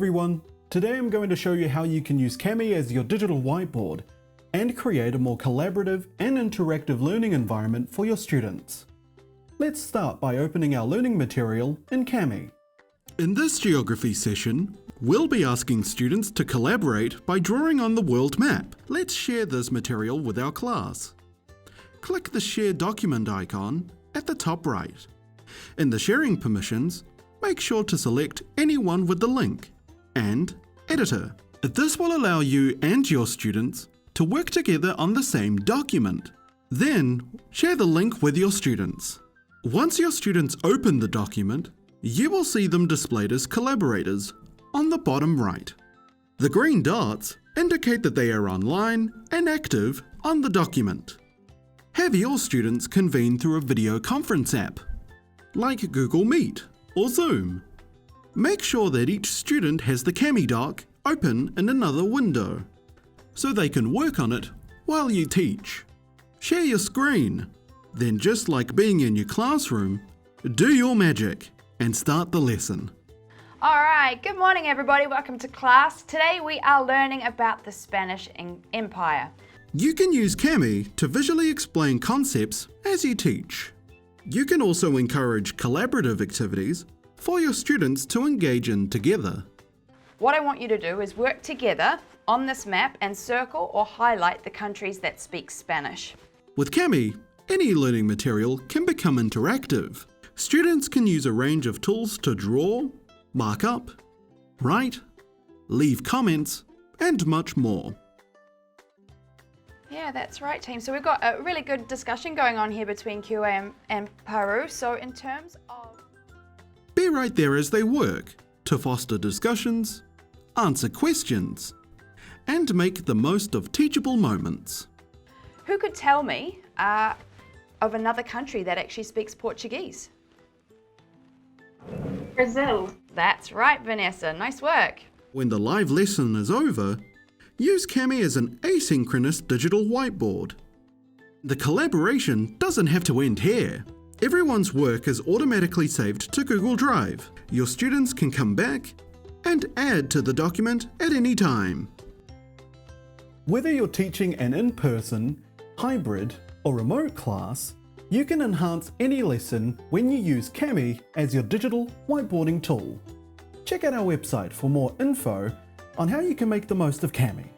everyone! Today I'm going to show you how you can use Kami as your digital whiteboard and create a more collaborative and interactive learning environment for your students. Let's start by opening our learning material in Kami. In this geography session, we'll be asking students to collaborate by drawing on the world map. Let's share this material with our class. Click the Share Document icon at the top right. In the sharing permissions, make sure to select anyone with the link and Editor. This will allow you and your students to work together on the same document. Then, share the link with your students. Once your students open the document, you will see them displayed as collaborators on the bottom right. The green dots indicate that they are online and active on the document. Have your students convene through a video conference app, like Google Meet or Zoom. Make sure that each student has the Kami doc open in another window, so they can work on it while you teach. Share your screen. Then, just like being in your classroom, do your magic and start the lesson. Alright, good morning everybody, welcome to class. Today we are learning about the Spanish Empire. You can use Kami to visually explain concepts as you teach. You can also encourage collaborative activities for your students to engage in together. What I want you to do is work together on this map and circle or highlight the countries that speak Spanish. With Kami, any learning material can become interactive. Students can use a range of tools to draw, mark up, write, leave comments, and much more. Yeah, that's right, team. So we've got a really good discussion going on here between QA and Peru. So in terms of... Be right there as they work to foster discussions, answer questions, and make the most of teachable moments. Who could tell me of another country that actually speaks Portuguese? Brazil. That's right, Vanessa. Nice work. When the live lesson is over, use Kami as an asynchronous digital whiteboard. The collaboration doesn't have to end here. Everyone's work is automatically saved to Google Drive. Your students can come back and add to the document at any time. Whether you're teaching an in-person, hybrid, or remote class, you can enhance any lesson when you use Kami as your digital whiteboarding tool. Check out our website for more info on how you can make the most of Kami.